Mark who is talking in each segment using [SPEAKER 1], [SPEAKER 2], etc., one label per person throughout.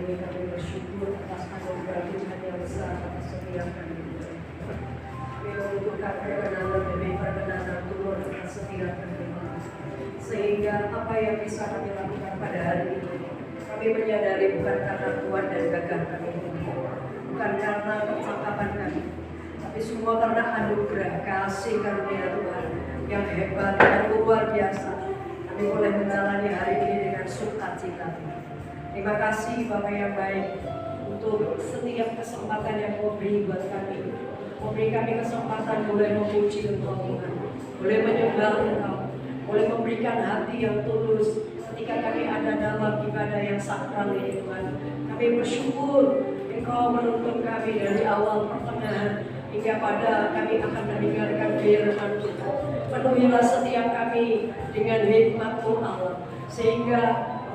[SPEAKER 1] ini kami bersyukur atas anugerah Tuhan yang besar atas setiap kami. Kami membutuhkan perkenanan demi perkenanan turun atas setiap kami. Sehingga apa yang bisa kami lakukan pada hari ini, kami menyadari bukan karena kuat dan gagah kami, bukan karena kecakapan kami, tapi semua karena anugerah kasih karunia Tuhan yang hebat dan luar biasa. Kami boleh menjalani hari ini dengan sukacita. Terima kasih Bapak yang baik untuk setiap kesempatan yang Kau beri buat kami. Memberi kami kesempatan boleh memuji Engkau Tuhan, boleh menyembah Engkau, boleh memberikan hati yang tulus ketika kami ada dalam ibadah yang sakral ini Tuhan. Kami bersyukur Engkau menuntun kami dari awal pertengahan hingga pada kami akan meninggalkan firman Tuhan. Penuhilah setiap kami dengan hikmat-Mu Allah, sehingga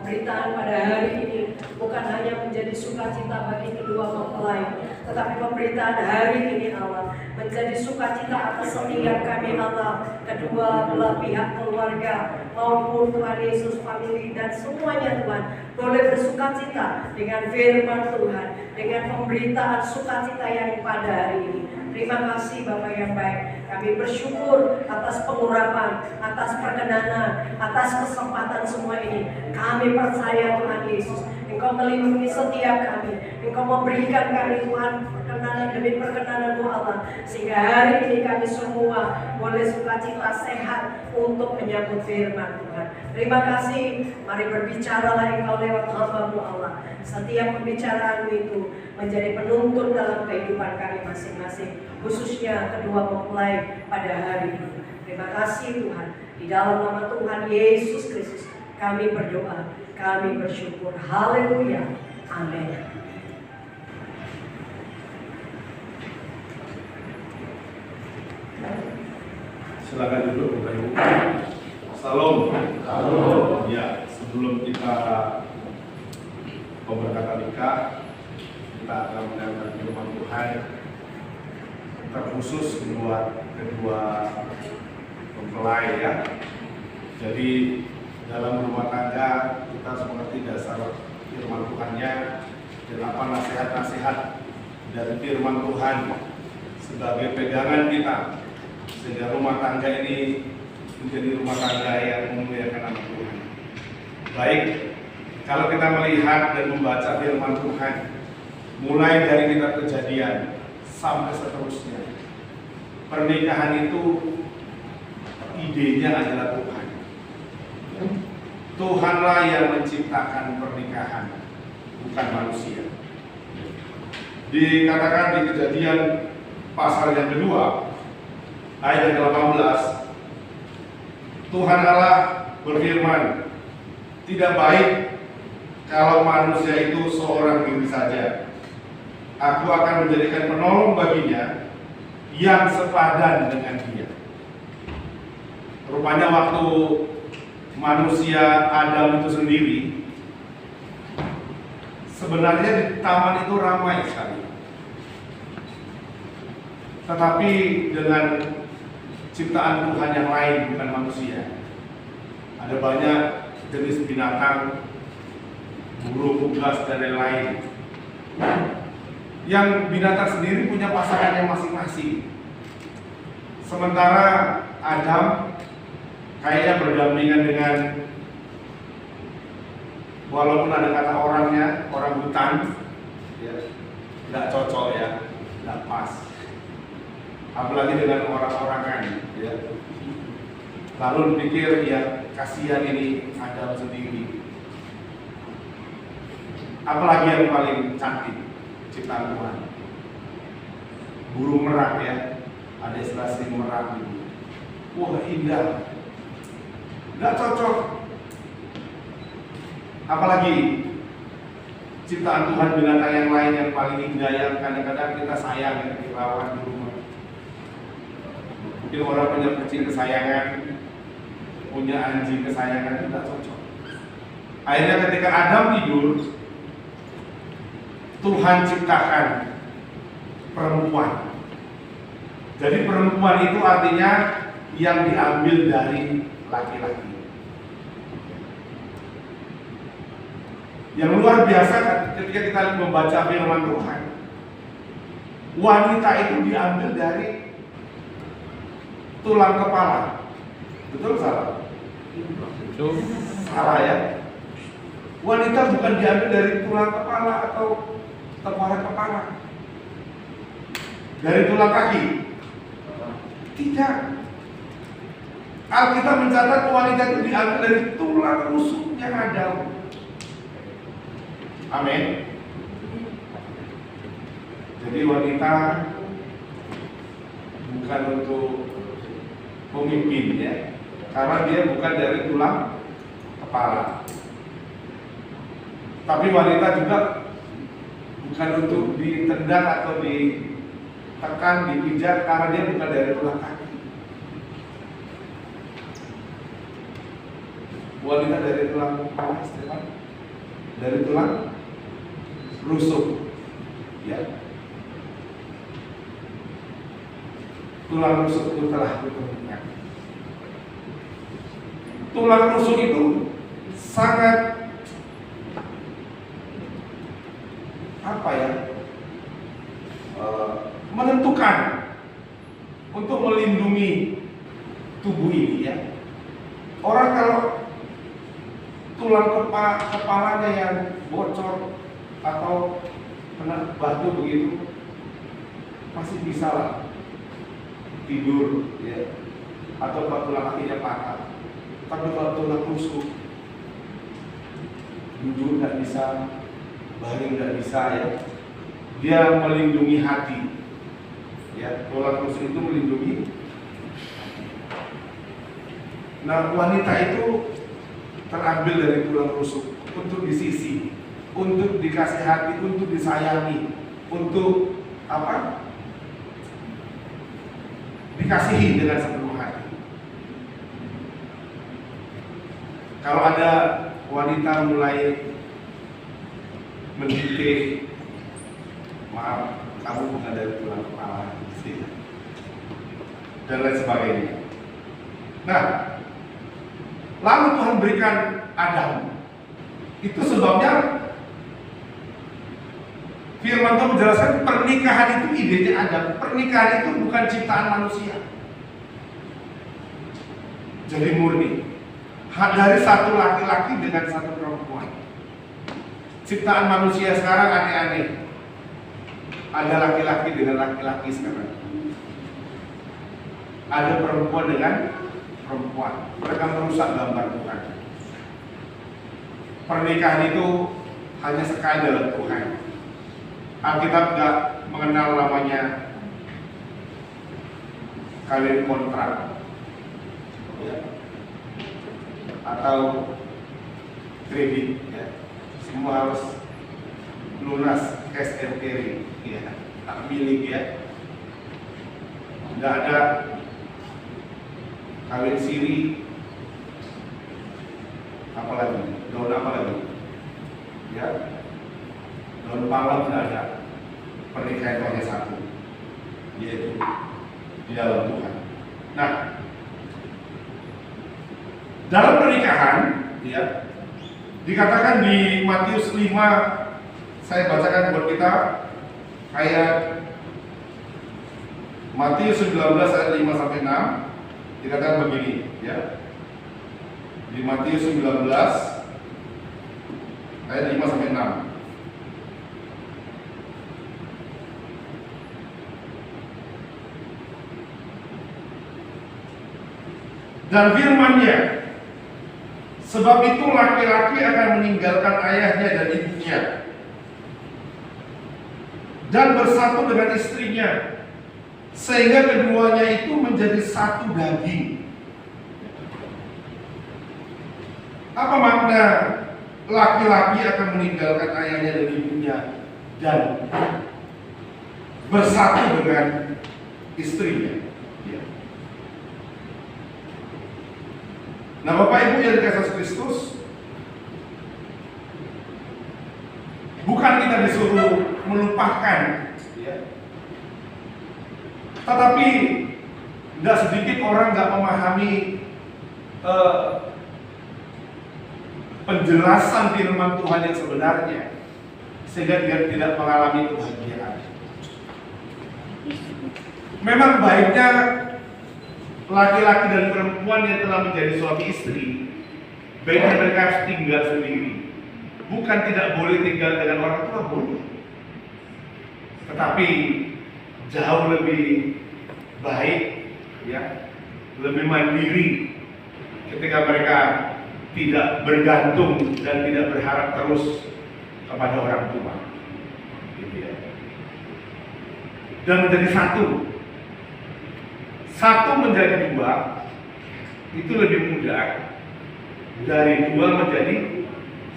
[SPEAKER 1] pemberitaan pada hari ini bukan hanya menjadi sukacita bagi kedua mempelai, tetapi pemberitaan hari ini Allah menjadi sukacita atas setiap kami Allah, kedua belah pihak keluarga maupun Tuhan Yesus family dan semuanya Tuhan boleh bersukacita dengan firman Tuhan, dengan pemberitaan sukacita yang pada hari ini. Terima kasih Bapak yang baik. Kami bersyukur atas pengurapan, atas perkenanan, atas kesempatan semua ini. Kami percaya Tuhan Yesus, Engkau melindungi setiap kami. Engkau memberikan kami Tuhan perkenanan demi perkenanan-Mu Allah, sehingga hari ini kami semua boleh sukacita sehat untuk menyambut firman Tuhan. Terima kasih. Mari berbicaralah Engkau lewat hamba-Mu Allah. Setiap pembicaraan itu menjadi penuntun dalam kehidupan kami masing-masing, khususnya kedua mempelai pada hari ini. Terima kasih Tuhan. Di dalam nama Tuhan Yesus Kristus kami berdoa, kami bersyukur. Haleluya. Amin.
[SPEAKER 2] Silakan duduk Bapak Ibu. Salam. Salam. Ya, sebelum kita pemberkatan nikah, kita akan mendengarkan firman Tuhan terkhusus buat kedua mempelai ya. Jadi dalam rumah tangga kita harus mengerti dasar firman Tuhannya dan apa nasihat-nasihat dari firman Tuhan sebagai pegangan kita, sehingga rumah tangga ini menjadi rumah tangga yang memuliakan nama Tuhan. Baik, kalau kita melihat dan membaca firman Tuhan, mulai dari kitab Kejadian sampai seterusnya, pernikahan itu idenya adalah Tuhan. Tuhanlah yang menciptakan pernikahan, bukan manusia. Dikatakan di Kejadian pasal yang kedua, ayat yang 18, Tuhan Allah berfirman, tidak baik kalau manusia itu seorang diri saja. Aku akan menjadikan penolong baginya yang sepadan dengan dia. Rupanya waktu manusia Adam itu sendiri, sebenarnya di taman itu ramai sekali. Tetapi dengan ciptaan Tuhan yang lain, bukan manusia, ada banyak jenis binatang, burung, unggas, dan lain-lain. Yang binatang sendiri punya pasangan yang masing-masing. Sementara Adam kayaknya berdampingan dengan, walaupun ada kata orangnya, orang hutan, ya, tidak cocok ya, tidak pas. Apalagi dengan orang-orangan, ya. Lalu pikir ya kasihan ini Adam sendiri. Apalagi yang paling cantik ciptaan Tuhan, burung merak ya, ada istilah sering merak gitu. Wah indah, nggak cocok. Apalagi ciptaan Tuhan binatang yang lain yang paling indah, yang kadang-kadang kita sayang ya, dirawat di rumah. Mungkin orang punya kucing kesayangan, punya anjing kesayangan, tidak cocok. Akhirnya ketika Adam tidur, Tuhan ciptakan perempuan. Jadi perempuan itu artinya yang diambil dari laki-laki. Yang luar biasa kan ketika kita membaca firman Tuhan, wanita itu diambil dari tulang kepala. Betul salah?
[SPEAKER 3] Betul.
[SPEAKER 2] Salah ya. Wanita bukan diambil dari tulang kepala atau tengkorak kepala, dari tulang kaki. Tidak. Alkitab mencatat wanita itu diambil dari tulang rusuk yang ada. Amin. Jadi wanita bukan untuk pemimpin ya, karena dia bukan dari tulang kepala. Tapi wanita juga bukan untuk ditendang atau ditekan, dipijat, karena dia bukan dari tulang kaki. Wanita dari tulang kepala, Stefan? Dari tulang rusuk, ya. Tulang rusuk itu telah ditemukan. Tulang rusuk itu sangat menentukan untuk melindungi tubuh ini ya. Orang kalau tulang kepalanya yang bocor atau kena batu begitu masih bisa lah tidur ya, atau kalau tulang kakinya patah. Tapi kalau tulang rusuk duduk nggak bisa, baring nggak bisa ya. Dia melindungi hati ya, tulang rusuk itu melindungi. Nah, wanita itu terambil dari tulang rusuk untuk disisi, untuk dikasih hati, untuk disayangi, untuk apa? Dikasihi dengan sepenuh hati. Kalau ada wanita mulai mendidik, maaf, kamu bukan dari tulang kepala, dan lain sebagainya. Nah, lalu Tuhan berikan Adam. Itu sebabnya firman Tuhan menjelaskan pernikahan itu idenya Adam. Pernikahan itu bukan ciptaan manusia. Jadi murni dari satu laki-laki dengan satu perempuan. Ciptaan manusia sekarang aneh-aneh. Ada laki-laki dengan laki-laki sekarang. Ada perempuan dengan perempuan. Mereka merusak gambar Tuhan. Pernikahan itu hanya sekali dalam Tuhan. Alkitab tidak mengenal namanya kawin kontrak ya, atau kredit ya. Semua harus lunas, cash and carry ya, tak milik ya. Tidak ada kawin siri, apalagi daun apa lagi ya, daun pawang tidak ada. Pernikahan hanya satu, yaitu di dalam Tuhan. Nah, dalam pernikahan ya, dikatakan di Matius 5, saya bacakan buat kita ayat Matius 19 ayat 5 sampai 6. Dikatakan begini ya. Di Matius 19 ayat 5 sampai 6. Dan firman-Nya, sebab itu laki-laki akan meninggalkan ayahnya dan ibunya dan bersatu dengan istrinya, sehingga keduanya itu menjadi satu daging. Apa makna laki-laki akan meninggalkan ayahnya dan ibunya dan bersatu dengan istrinya? Ya. Nah, Bapak Ibu yang dikasihi Kristus, bukan kita disuruh melupakan, ya. Tetapi tidak sedikit orang nggak memahami penjelasan firman Tuhan yang sebenarnya, sehingga dia tidak mengalami kebahagiaan. Memang baiknya laki-laki dan perempuan yang telah menjadi suami istri, baiknya mereka harus tinggal sendiri. Bukan tidak boleh tinggal dengan orang tua, boleh. Tetapi jauh lebih baik, ya, lebih mandiri ketika mereka tidak bergantung dan tidak berharap terus kepada orang tua, gitu ya. Dan menjadi satu menjadi dua itu lebih mudah dari dua menjadi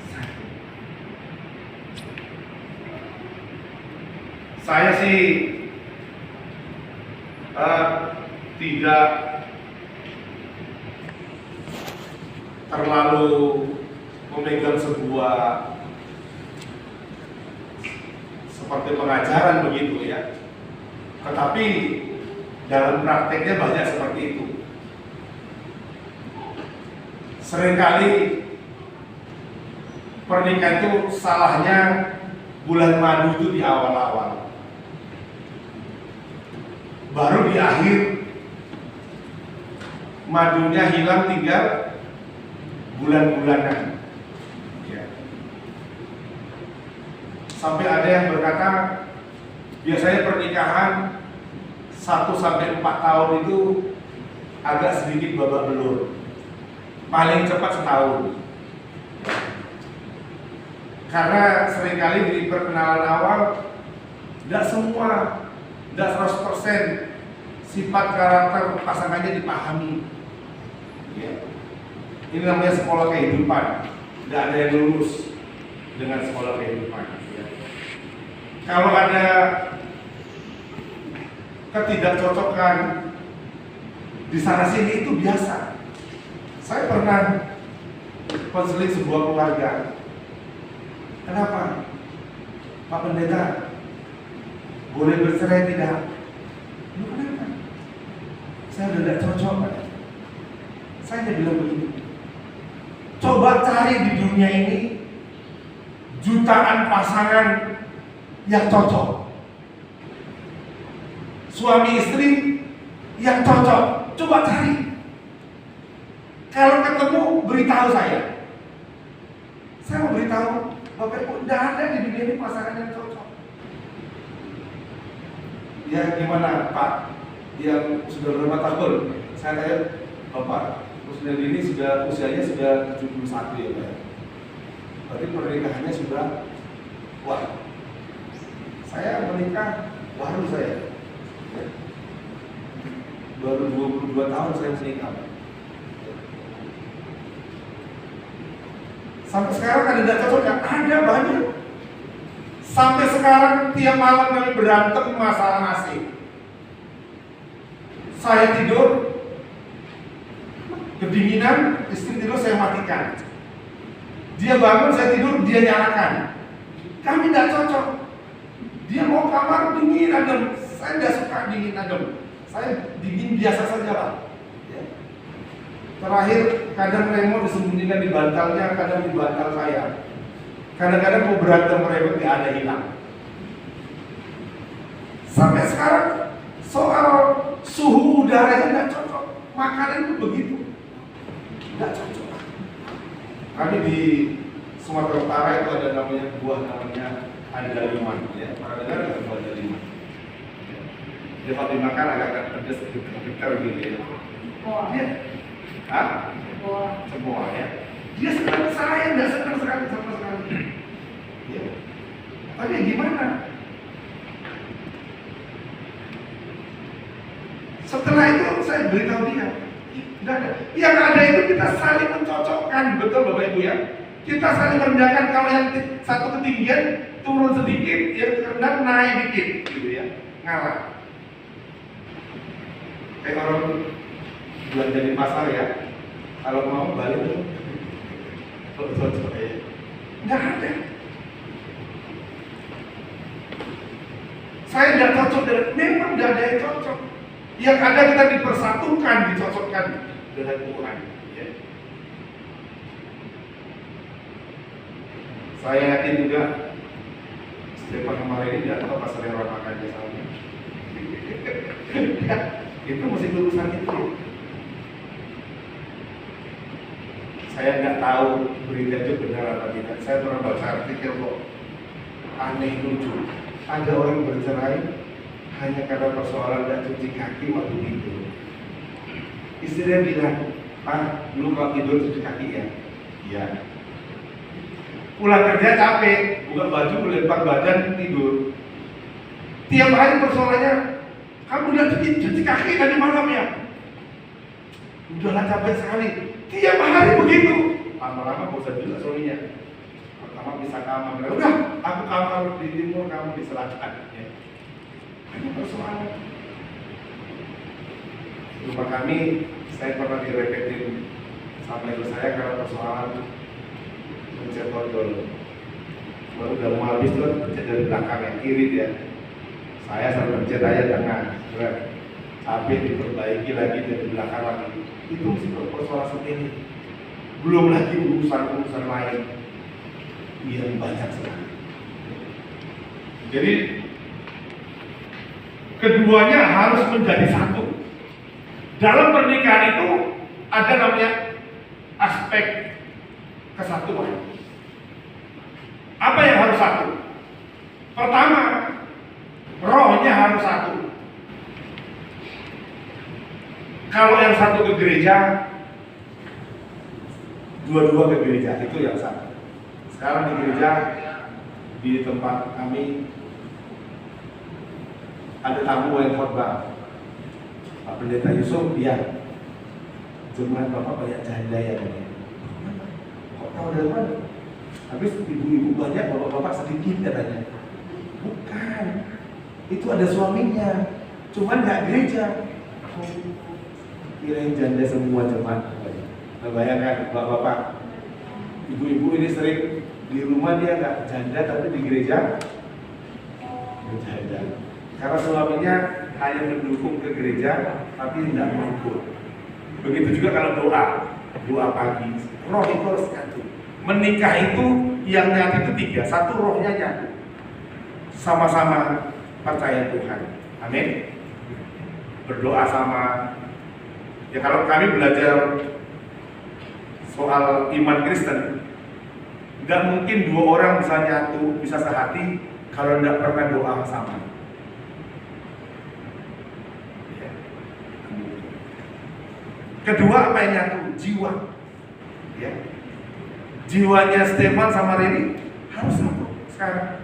[SPEAKER 2] satu. Saya sih tidak terlalu memegang sebuah seperti pengajaran begitu ya, tetapi dalam prakteknya banyak seperti itu. Seringkali pernikahan itu salahnya bulan madu itu di awal-awal, baru di akhir madunya hilang, tinggal bulan-bulanan ya. Sampai ada yang berkata biasanya pernikahan 1-4 tahun itu agak sedikit babak belur, paling cepat setahun. Karena seringkali di perkenalan awal tidak 100% sifat karakter pasangannya dipahami ya. Ini namanya sekolah kehidupan, tidak ada yang lulus dengan sekolah kehidupan ya. Kalau ada ketidakcocokan di sana sini itu biasa. Saya pernah konseling sebuah keluarga. Kenapa? Pak Pendeta, boleh bercerai tidak? Lu kenapa? Saya udah tidak cocok, Pak. Saya bilang begini, coba cari di dunia ini jutaan pasangan yang cocok, suami istri yang cocok, coba cari. Kalau ketemu, beritahu saya. Saya mau beritahu Bapak Ibu, tidak ada di dunia ini pasangan yang cocok. Ya gimana Pak, yang sudah berapa tahun? Saya tanya, Bapak, usia ini usianya sudah 71 ya Pak. Berarti pernikahannya sudah, wah, saya menikah baru saya. Baru 22 tahun saya menikah. Sampai sekarang ada tidak cocok, ada banyak. Sampai sekarang tiap malam kami berantem masalah AC. Saya tidur kedinginan, istri tidur saya matikan. Dia bangun, saya tidur, dia nyalakan. Kami tidak cocok. Dia mau kamar dingin adem, saya tidak suka dingin adem. Saya dingin biasa saja lah. Ya. Terakhir kadang remote disembunyikan di bantalnya, kadang di bantal saya. Kadang-kadang mau berantem remote tidak ada hilang. Sampai sekarang soal suhu udaranya tidak cocok, makanan itu begitu, tidak cocok. Kami di Sumatera Utara itu ada namanya buah namanya andaliman, ya. Pernah dengar nggak buah andaliman? Dia kalau dimakan agak pedas, getar gitu ya. Dia, semua ya. Dia senang, saya nggak senang sekali sama sekali. Ya. Tapi gimana? Setelah itu saya beritahu dia, tidak ada. Yang ada itu kita saling mencocokkan, betul Bapak Ibu ya. Kita saling merendahkan, kalau yang satu ketinggian turun sedikit, yang rendah naik dikit, gitu ya, ngalah. Kayak orang belanja di pasar ya, kalau mau balik tuh, cocok ya. Nggak ada. Saya tidak cocok dengan, memang tidak ada yang cocok. Yang ada kita dipersatukan, dicocokkan dengan Tuhan. Ya. Saya yakin juga Stefan kemarin ini tidak tahu pasal yang orang makan sama. Itu masih urusan itu. Saya nggak tahu berita itu benar atau tidak. Saya pernah baca artikel kok aneh lucu. Ada orang bercerai hanya karena persoalan tidak cuci kaki waktu tidur. Istrinya bilang, "Ah, lu kalau tidur cuci kaki ya?" Iya. Pulang kerja capek, buka baju, lempar badan, tidur. Tiap hari persoalannya, "Kamu udah cuci kaki tadi malam ya?" Udahlah capek sekali. Tiap hari begitu. Lama-lama bosan juga suaminya. Pertama bisa kamar, udah, aku kamar di timur, kamu di selatan. Ya. Ini persoalan. Rumah kami, saya pernah direpetin sama ibu saya karena persoalan pencet odol. Baru udah mau habis tuh pencet dari belakang yang kiri dia. Saya sampai pencet aja tengah. Tapi diperbaiki lagi dari belakang lagi. Itu mesti persoalan seperti ini. Belum lagi urusan-urusan lain yang banyak sekali. Jadi keduanya harus menjadi satu. Dalam pernikahan itu ada namanya aspek kesatuan. Apa yang harus satu? Pertama, rohnya harus satu. Kalau yang satu ke gereja, dua-dua ke gereja, itu yang satu. Sekarang di gereja, di tempat kami ada tamu yang khotbah. Pak Pendeta Yusuf, ya, jemaat Bapak banyak janda ya. Kok tahu dari mana? Habis ibu-ibu banyak, bapak-bapak sedikit katanya. Bukan, itu ada suaminya, cuman nggak gereja. Kirain janda semua jemaat. Nah, bayangkan bapak-bapak, ibu-ibu ini sering di rumah dia nggak janda, tapi di gereja janda. Karena suaminya hanya mendukung ke gereja, tapi tidak mampu. Begitu juga kalau doa pagi, roh itu harus satu. Menikah itu yang nyatu itu tiga, satu rohnya nyatu, sama-sama percaya Tuhan. Amin. Berdoa sama. Ya kalau kami belajar soal iman Kristen, tidak mungkin dua orang bisa nyatu, bisa sehati kalau tidak pernah doa sama. Kedua, apa yang nyatu? Jiwa. Ya. Jiwanya Stefan sama Reni harus satu sekarang.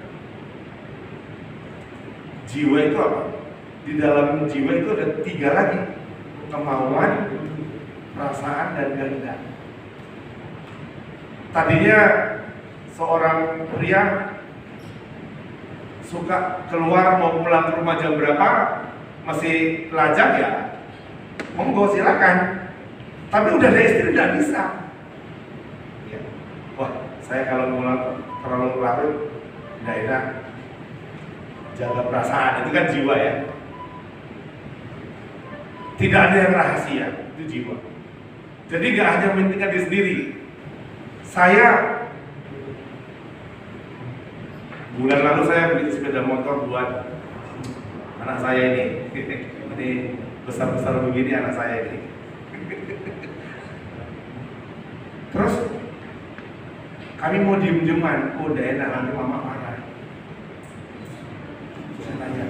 [SPEAKER 2] Jiwa itu apa? Di dalam jiwa itu ada tiga lagi. Kemauan, perasaan, dan kehendak. Tadinya seorang pria suka keluar mau pulang ke rumah jam berapa, masih lajang ya, monggo silakan. Tapi udah ada istri udah bisa. Ya. Wah, saya kalau pulang terlalu larut, tidak enak. Jaga perasaan, itu kan jiwa ya. Tidak ada yang rahasia, itu jiwa. Jadi gak hanya mementingkan diri sendiri. Saya bulan lalu saya beli sepeda motor buat anak saya ini. Ini besar-besar begini anak saya ini. Terus kami mau diem-dieman, udah enak, nanti mama marah. Saya tanya,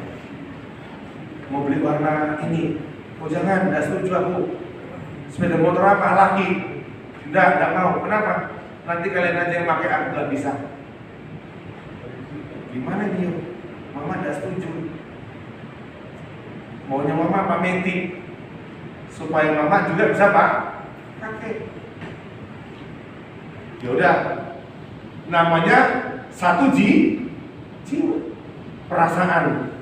[SPEAKER 2] mau beli warna ini? Oh jangan, tidak setuju aku. Sepeda motor apa? Laki. Tidak mau. Kenapa? Nanti kalian aja yang pakai, aku gak bisa. Gimana nih? Mama tidak setuju. Maunya mama pameti supaya mama juga bisa pakai. Ya udah, namanya satu jiwa, perasaan,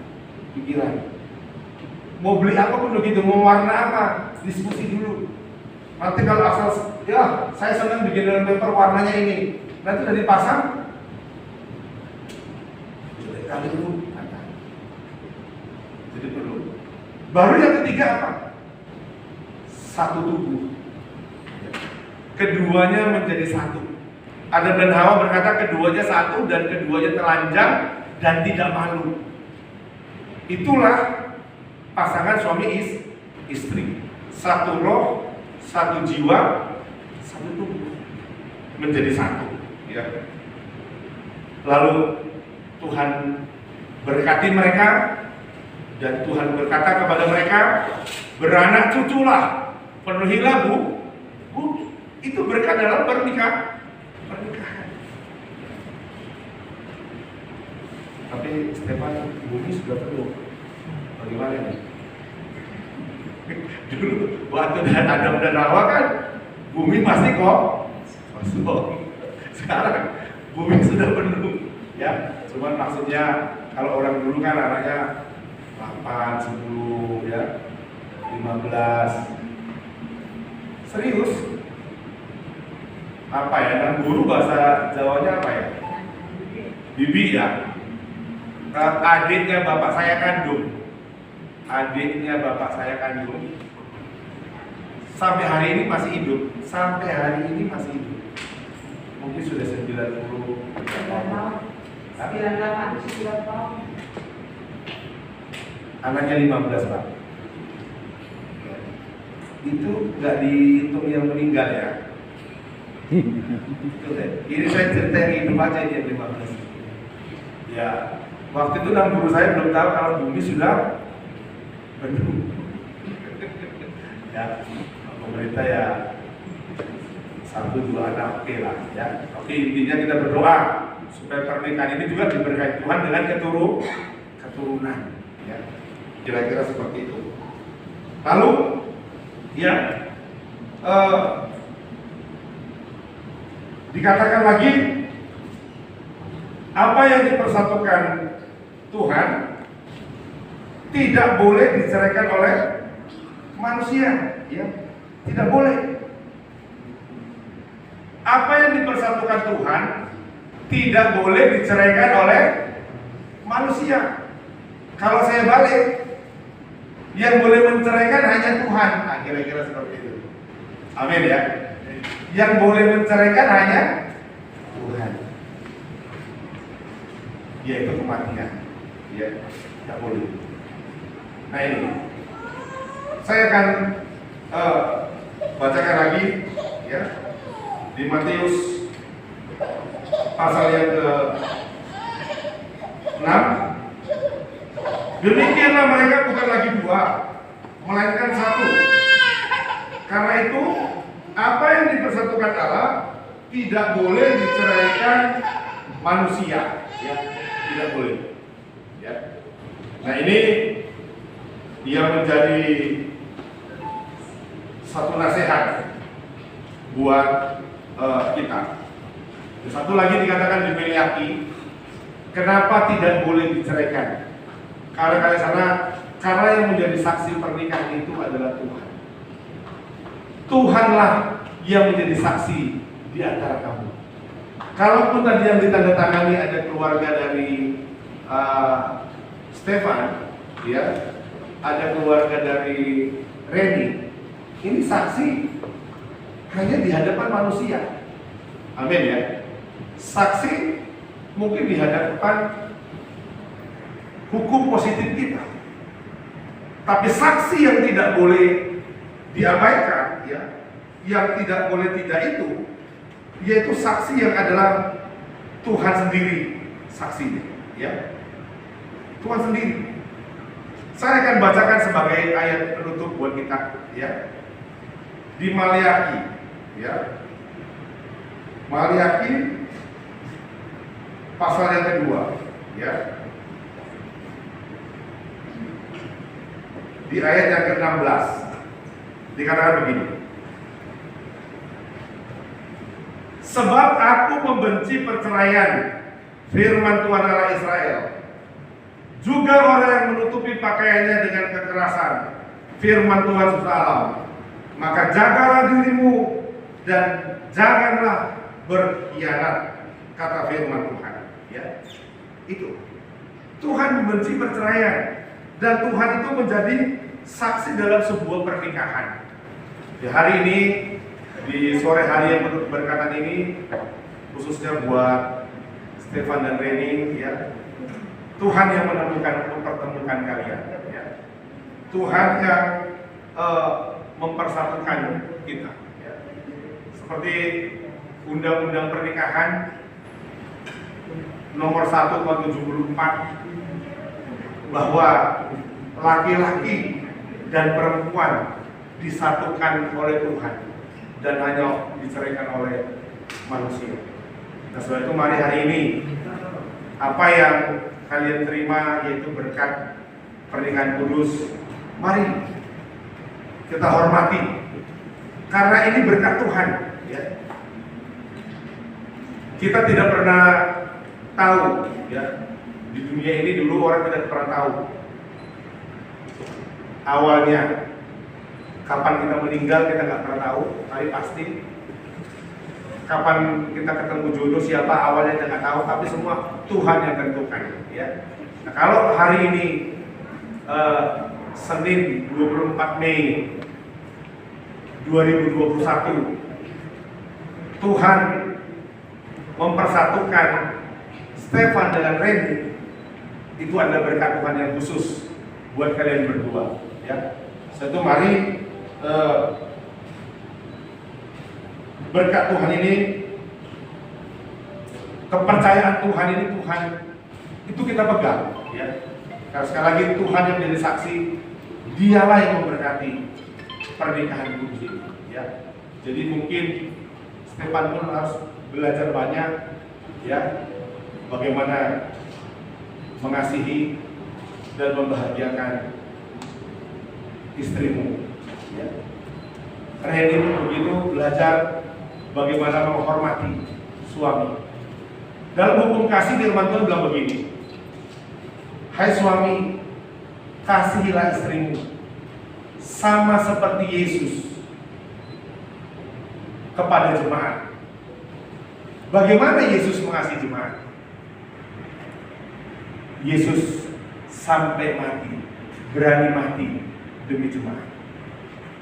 [SPEAKER 2] pikiran. Mau beli apa pun begitu, mau warna apa, diskusi dulu. Nanti kalau asal, ya saya senang bikin dalam paper warnanya ini, nanti udah dipasang, kali dulu. Jadi perlu. Baru yang ketiga apa? Satu tubuh. Keduanya menjadi satu. Adam dan Hawa berkata keduanya satu dan keduanya telanjang dan tidak malu. Itulah pasangan suami istri. Satu roh, satu jiwa, satu tubuh. Menjadi satu. Ya. Lalu Tuhan berkati mereka dan Tuhan berkata kepada mereka, beranak cuculah, penuhilah bumi. Itu berkat dalam pernikahan. Tapi Stefan, bumi sudah penuh. Bagaimana nih? Dulu waktu Adam dan Hawa kan bumi masih kosong. Sekarang bumi sudah penuh. Ya, cuman maksudnya kalau orang dulu kan anaknya 8, 10, ya, 15. Serius? Apa ya? Dan guru bahasa Jawanya apa ya? Bibi ya. Adiknya bapak saya kandung. Adiknya bapak saya kandung. Sampai hari ini masih hidup. Sampai hari ini masih hidup. Mungkin sudah 90 tahun.
[SPEAKER 1] 98 tahun.
[SPEAKER 2] Anaknya 15, Pak. Itu nggak dihitung yang meninggal ya. Ini saya cerita yang hidup aja dia 15. Ya, waktu itu guru saya belum tahu kalau bumi sudah penuh. Ya, pemerintah ya 1-2 anak oke lah ya. Oke, intinya kita berdoa supaya pernikahan ini juga diberkati Tuhan dengan keturunan. Ya, kira-kira seperti itu. Lalu, ya, dikatakan lagi apa yang dipersatukan Tuhan tidak boleh diceraikan oleh manusia, ya, tidak boleh. Apa yang dipersatukan Tuhan tidak boleh diceraikan oleh manusia. Kalau saya balik, yang boleh menceraikan hanya Tuhan. Nah, kira-kira seperti itu. Amin ya. Yang boleh menceraikan hanya Tuhan. Yaitu kematian. Ya, tidak boleh. Nah ini, saya akan bacakan lagi, ya, di Matius pasal yang ke-6. Demikianlah mereka bukan lagi dua, melainkan satu. Karena itu, apa yang dipersatukan Allah tidak boleh diceraikan manusia, ya, tidak boleh. Ya. Nah ini yang menjadi satu nasihat buat kita. Satu lagi dikatakan di Meliaki, kenapa tidak boleh diceraikan? Karena yang menjadi saksi pernikahan itu adalah Tuhan. Tuhanlah yang menjadi saksi di antara kamu. Kalaupun tadi yang ditandatangani ada keluarga dari Stefan, ya, ada keluarga dari Reni, ini saksi hanya di hadapan manusia. Amin ya. Saksi mungkin di hadapan hukum positif kita. Tapi saksi yang tidak boleh diabaikan, ya, yang tidak boleh tidak itu, yaitu saksi yang adalah Tuhan sendiri saksinya, ya. Tuhan sendiri. Saya akan bacakan sebagai ayat penutup buat kita, ya. Di Maliaki, ya. Maliaki pasal yang kedua, ya. Di ayat yang ke-16 dikatakan begini. Sebab aku membenci perceraian, firman Tuhan Allah Israel. Juga orang yang menutupi pakaiannya dengan kekerasan, firman Tuhan semesta alam. Maka jagalah dirimu dan janganlah berkhianat, kata firman Tuhan. Ya, itu. Tuhan membenci perceraian. Dan Tuhan itu menjadi saksi dalam sebuah pernikahan. Di hari ini, di sore hari yang penuh keberkatan ini, khususnya buat Stefan dan Reni, ya. Tuhan yang mempertemukan kalian, ya. Tuhan yang mempersatukan kita, ya. Seperti Undang-Undang Pernikahan nomor 1 tahun 74, bahwa laki-laki dan perempuan disatukan oleh Tuhan dan hanya diceraikan oleh manusia. Nah, sebab itu mari hari ini apa yang kalian terima, yaitu berkat pernikahan kudus, mari kita hormati karena ini berkat Tuhan, ya. Kita tidak pernah tahu, ya, di dunia ini dulu orang tidak pernah tahu awalnya kapan kita meninggal, kita nggak pernah tahu, tapi pasti kapan kita ketemu jodoh siapa awalnya kita nggak tahu, tapi semua Tuhan yang tentukan, ya. Nah, kalau hari ini Senin 24 Mei 2021 Tuhan mempersatukan Stefan dengan Reni, itu adalah berkat Tuhan yang khusus buat kalian berdua, ya. Satu, mari berkat Tuhan ini, kepercayaan Tuhan ini, Tuhan itu kita pegang, ya. Karena sekali lagi Tuhan yang menjadi saksi, dialah yang memberkati pernikahan kudus ini, ya. Jadi mungkin Stefan pun harus belajar banyak, ya, bagaimana mengasihi dan membahagiakan istrimu, ya. Reni pun begitu, belajar bagaimana menghormati suami. Dalam hukum kasih firman Tuhan bilang begini, hai suami, kasihilah istrimu sama seperti Yesus kepada jemaat. Bagaimana Yesus mengasihi jemaat? Yesus sampai mati, berani mati demi jemaat.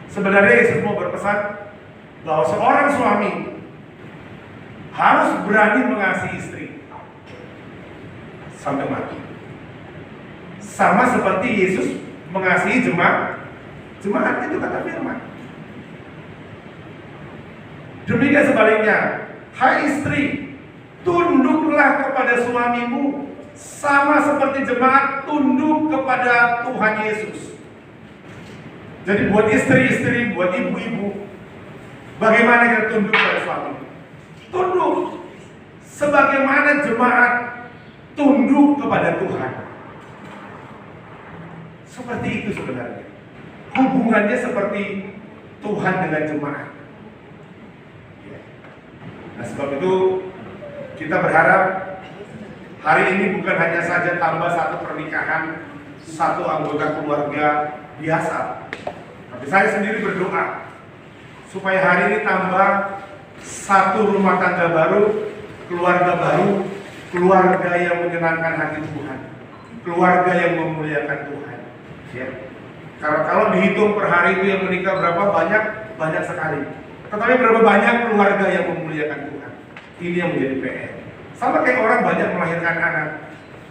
[SPEAKER 2] Sebenarnya Yesus mau berpesan bahwa seorang suami harus berani mengasihi istri sampai mati, sama seperti Yesus mengasihi jemaat. Jemaat itu kata firman. Demikian sebaliknya, hai istri, tunduklah kepada suamimu sama seperti jemaat tunduk kepada Tuhan Yesus. Jadi buat istri-istri, buat ibu-ibu, bagaimana kita tunduk kepada suami? Tunduk sebagaimana jemaat tunduk kepada Tuhan. Seperti itu sebenarnya. Hubungannya seperti Tuhan dengan jemaat. Nah, sebab itu kita berharap hari ini bukan hanya saja tambah satu pernikahan, satu anggota keluarga biasa, tapi saya sendiri berdoa supaya hari ini tambah satu rumah tangga baru, keluarga yang menyenangkan hati Tuhan, keluarga yang memuliakan Tuhan, ya. Karena kalau dihitung per hari itu yang menikah berapa banyak sekali. Tetapi berapa banyak keluarga yang memuliakan Tuhan? Ini yang menjadi PR. Sama kayak orang banyak melahirkan anak,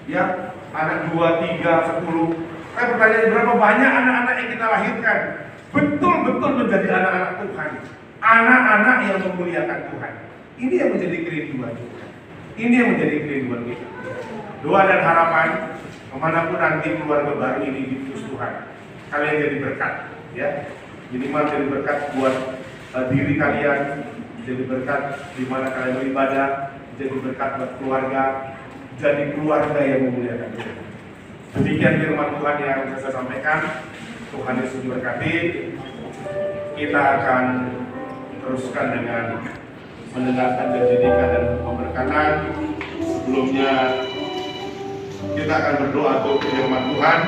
[SPEAKER 2] ya, anak 2, 3, 10. Saya bertanya, berapa banyak anak-anak yang kita lahirkan betul-betul menjadi anak-anak Tuhan, anak-anak yang memuliakan Tuhan. Ini yang menjadi kerinduan Tuhan. Ini yang menjadi kerinduan kita. Doa dan harapan kemanapun nanti keluarga baru ini diutus Tuhan, kalian jadi berkat, ya. Minimal jadi berkat buat diri kalian, jadi berkat di mana kalian beribadah, jadi berkat buat keluarga, jadi keluarga yang memuliakan Tuhan. Demikian firman Tuhan yang saya sampaikan. Tuhan Yesus berkati. Kita akan teruskan dengan mendengarkan didikan dan pemberkatan. Sebelumnya kita akan berdoa untuk firman Tuhan.